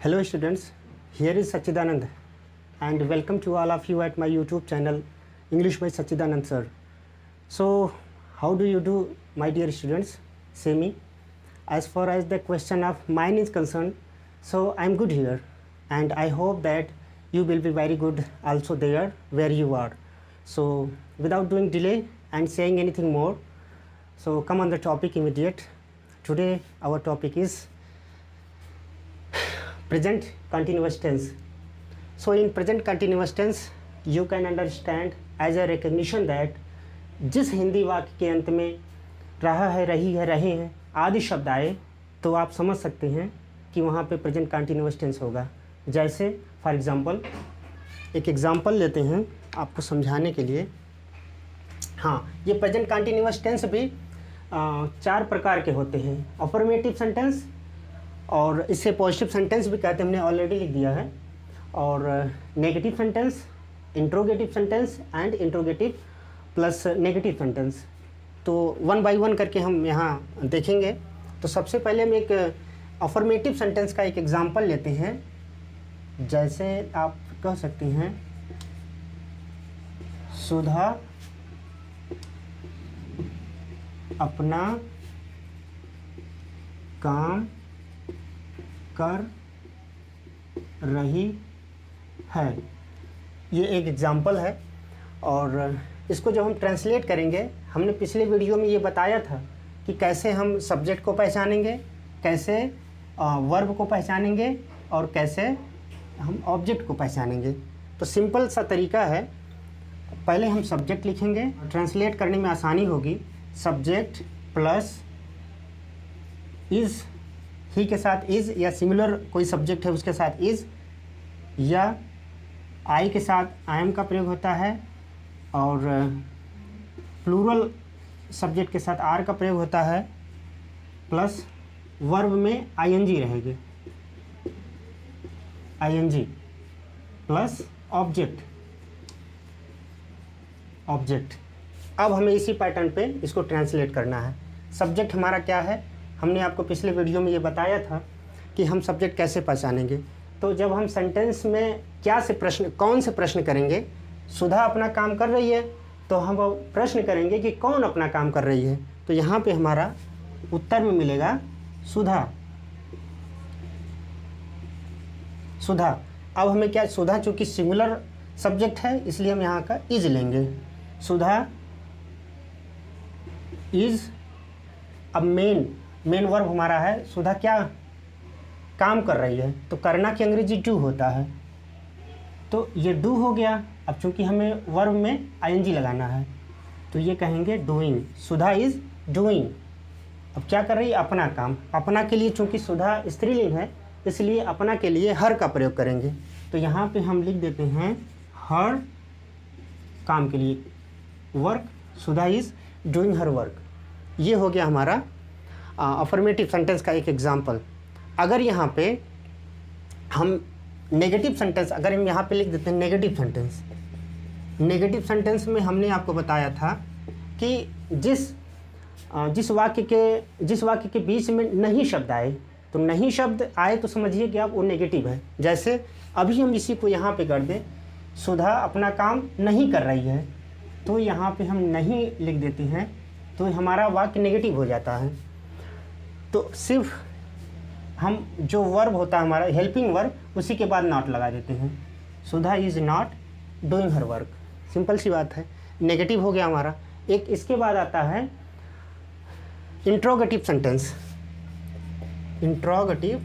Hello students, here is Sachidanand and welcome to all of you at my YouTube channel English by Sachidanand sir. So how do you do, my dear students? Say me. As far as the question of mine is concerned, so I am good here and I hope that you will be very good also there where you are. So without doing delay and saying anything more, so come on the topic immediate. Today our topic is present continuous tense. So in present continuous tense you can understand as a recognition that जिस हिंदी वाक्य के अंत में रहा है, रही है, रहे हैं आदि शब्द आए तो आप समझ सकते हैं कि वहाँ पे प्रेजेंट कंटिन्यूअस टेंस होगा। जैसे फॉर एग्जांपल एक एग्जांपल लेते हैं आपको समझाने के लिए। हाँ, ये प्रेजेंट कंटिन्यूअस टेंस भी 4 प्रकार के होते हैं। अफर्मेटिव सेंटेंस और इससे पॉजिटिव सेंटेंस भी कहते हैं, हमने ऑलरेडी लिख दिया है, और negative sentence, interrogative sentence and interrogative plus negative sentence. तो 1 बाय 1 करके हम यहाँ देखेंगे। तो सबसे पहले हम एक अफर्मेटिव सेंटेंस का एक एग्जांपल लेते हैं। जैसे आप कह सकते हैं सुधा अपना काम कर रही है। ये एक एग्जांपल है और इसको जब हम ट्रांसलेट करेंगे, हमने पिछले वीडियो में ये बताया था कि कैसे हम सब्जेक्ट को पहचानेंगे, कैसे वर्ब को पहचानेंगे और कैसे हम ऑब्जेक्ट को पहचानेंगे। तो सिंपल सा तरीका है, पहले हम सब्जेक्ट लिखेंगे, ट्रांसलेट करने में आसानी होगी। सब्जेक्ट प्लस इज़, ही के साथ इज़ या सिमिलर कोई सब्जेक्ट है उसके साथ इज़, या आई के साथ आई एम का प्रयोग होता है, और प्लूरल सब्जेक्ट के साथ आर का प्रयोग होता है, प्लस वर्ब में आईएनजी रहेगी, आईएनजी प्लस ऑब्जेक्ट। अब हमें इसी पैटर्न पे इसको ट्रांसलेट करना है। सब्जेक्ट हमारा क्या है, हमने आपको पिछले वीडियो में ये बताया था कि हम सब्जेक्ट कैसे पहचानेंगे। तो जब हम सेंटेंस में कौन से प्रश्न करेंगे, सुधा अपना काम कर रही है, तो हम प्रश्न करेंगे कि कौन अपना काम कर रही है। तो यहाँ पे हमारा उत्तर में मिलेगा सुधा। अब हमें क्या, सुधा चूँकि सिंगुलर सब्जेक्ट है इसलिए हम यहाँ का इज लेंगे। सुधा इज। अब मेन वर्ब हमारा है, सुधा क्या काम कर रही है, तो करना की अंग्रेजी डू होता है, तो ये डू हो गया। अब चूंकि हमें वर्ब में आईएनजी लगाना है तो ये कहेंगे डूइंग। Sudha is doing. अब क्या कर रही है, अपना काम। अपना के लिए चूंकि सुधा स्त्रीलिंग है इसलिए अपना के लिए हर का प्रयोग करेंगे। तो यहाँ पे हम लिख देते हैं हर काम के लिए, work. Sudha is doing her work. ये हो गया हमारा अफर्मेटिव सेंटेंस का एक एग्जाम्पल। अगर यहाँ पे हम नेगेटिव सेंटेंस, अगर हम यहाँ पे लिख देते हैं नेगेटिव सेंटेंस में हमने आपको बताया था कि जिस वाक्य के बीच में नहीं शब्द आए, तो नहीं शब्द आए तो समझिए कि आप वो नेगेटिव है। जैसे अभी हम इसी को यहाँ पे कर दें, सुधा अपना काम नहीं कर रही है, तो यहाँ पे हम नहीं लिख देते हैं तो हमारा वाक्य नेगेटिव हो जाता है। तो सिर्फ हम जो वर्ब होता है हमारा हेल्पिंग वर्ब, उसी के बाद नॉट लगा देते हैं। Sudha is not doing her work. Simple सी बात है, नेगेटिव हो गया हमारा। एक इसके बाद आता है इंट्रोगेटिव सेंटेंस। इंट्रोगेटिव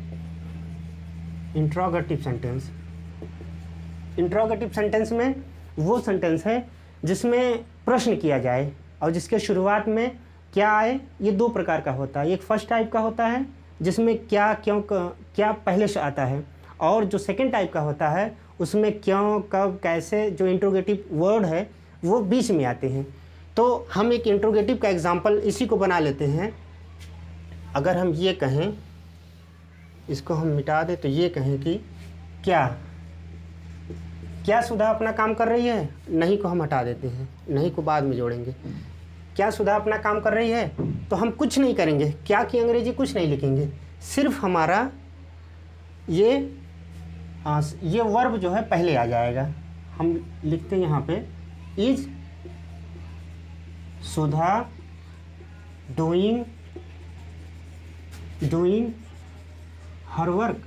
सेंटेंस में वो सेंटेंस है जिसमें प्रश्न किया जाए और जिसके शुरुआत में क्या आए। ये 2 प्रकार का होता है। एक फर्स्ट टाइप का होता है जिसमें क्या, क्यों, क्या पहले से आता है, और जो सेकंड टाइप का होता है उसमें क्यों, कब, कैसे, जो इंट्रोगेटिव वर्ड है वो बीच में आते हैं। तो हम एक इंट्रोगेटिव का एग्जांपल इसी को बना लेते हैं। अगर हम ये कहें, इसको हम मिटा दें, तो ये कहें कि क्या सुधा अपना काम कर रही है। नहीं को हम हटा देते हैं, नहीं को बाद में जोड़ेंगे। क्या सुधा अपना काम कर रही है, तो हम कुछ नहीं करेंगे, क्या की अंग्रेजी कुछ नहीं लिखेंगे, सिर्फ हमारा ये ये वर्ब जो है पहले आ जाएगा। हम लिखते हैं यहाँ पे is Sudha doing her work.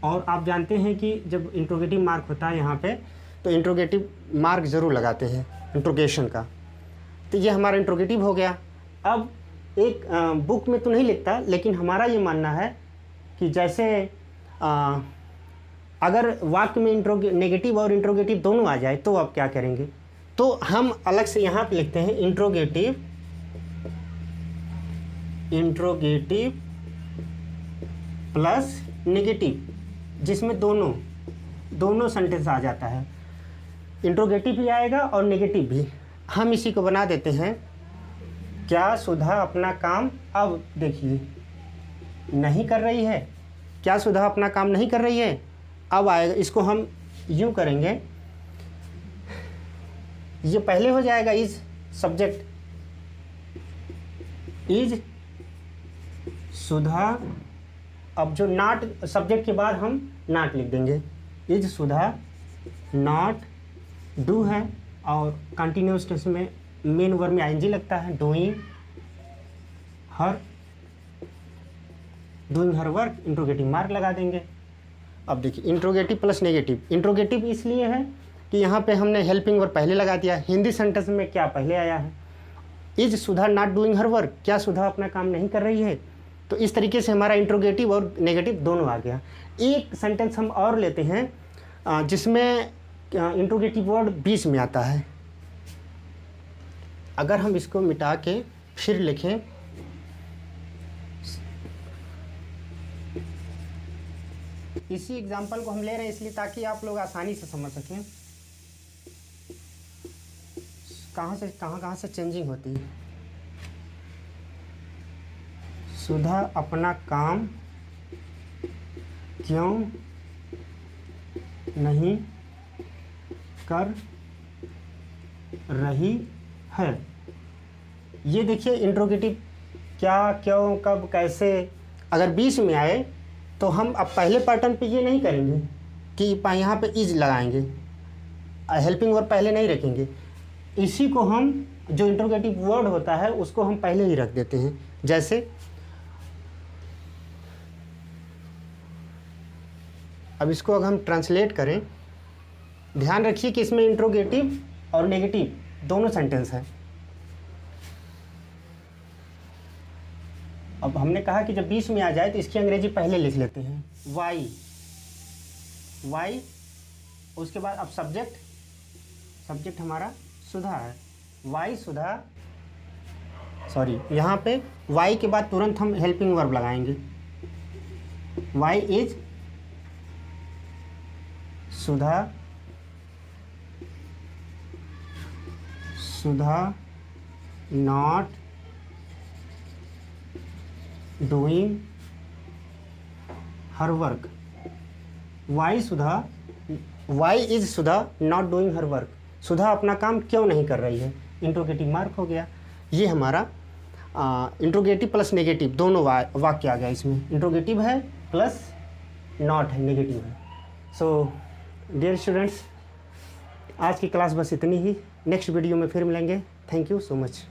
और आप जानते हैं कि जब इंट्रोगेटिव मार्क होता है यहाँ पे, तो इंट्रोगेटिव मार्क ज़रूर लगाते हैं इंट्रोगेशन का। तो ये हमारा इंट्रोगेटिव हो गया। अब एक बुक में तो नहीं लिखता, लेकिन हमारा ये मानना है कि जैसे अगर वाक्य में नेगेटिव और इंट्रोगेटिव दोनों आ जाए तो आप क्या करेंगे। तो हम अलग से यहाँ पे लिखते हैं इंट्रोगेटिव प्लस नेगेटिव, जिसमें दोनों सेंटेंस आ जाता है। इंट्रोगेटिव भी आएगा और नेगेटिव भी। हम इसी को बना देते हैं, क्या सुधा अपना काम, अब देखिए, नहीं कर रही है। क्या सुधा अपना काम नहीं कर रही है, अब आएगा। इसको हम यूँ करेंगे, ये पहले हो जाएगा इज सब्जेक्ट, इज सुधा। अब जो नॉट सब्जेक्ट के बाद हम नॉट लिख देंगे, इज सुधा नॉट डू है, और कंटिन्यूअस टेंस में मेन वर्ब में आईएनजी लगता है, doing her work, interrogative mark लगा देंगे। अब देखिए इंट्रोगेटिव प्लस नेगेटिव। इंट्रोगेटिव इसलिए है कि यहाँ पे हमने हेल्पिंग वर्ब पहले लगा दिया। हिंदी सेंटेंस में क्या पहले आया है, is Sudha not doing her work, क्या सुधा अपना काम नहीं कर रही है। तो इस तरीके से हमारा इंट्रोगेटिव और नेगेटिव दोनों आ गया। एक सेंटेंस हम और लेते हैं जिसमें इंट्रोगेटिव वर्ड बीच में आता है। अगर हम इसको मिटा के फिर लिखें, इसी एग्जाम्पल को हम ले रहे हैं इसलिए ताकि आप लोग आसानी से समझ सकें कहाँ से चेंजिंग होती है। सुधा अपना काम क्यों नहीं कर रही है। ये देखिए इंट्रोगेटिव क्या, क्यों, कब, कैसे अगर बीच में आए तो हम अब पहले पैटर्न पे ये नहीं करेंगे कि यहाँ पे इज लगाएंगे, हेल्पिंग वर्ब पहले नहीं रखेंगे। इसी को हम जो इंट्रोगेटिव वर्ड होता है उसको हम पहले ही रख देते हैं। जैसे अब इसको अगर हम ट्रांसलेट करें, ध्यान रखिए कि इसमें इंट्रोगेटिव और नेगेटिव दोनों सेंटेंस है। अब हमने कहा कि जब बीच में आ जाए तो इसकी अंग्रेजी पहले लिख लेते हैं, वाई, उसके बाद अब सब्जेक्ट हमारा सुधा है, वाई सुधा, सॉरी यहाँ पे वाई के बाद तुरंत हम हेल्पिंग वर्ब लगाएंगे, why is Sudha not doing her work. Why is Sudha not doing her work. Sudha अपना काम क्यों नहीं कर रही है, इंट्रोगेटिव मार्क हो गया। ये हमारा इंट्रोगेटिव प्लस नेगेटिव दोनों वाक्य आ गया। इसमें इंट्रोगेटिव है प्लस नॉट है, नेगेटिव है। सो डियर स्टूडेंट्स, आज की क्लास बस इतनी ही। नेक्स्ट वीडियो में फिर मिलेंगे। Thank you so much.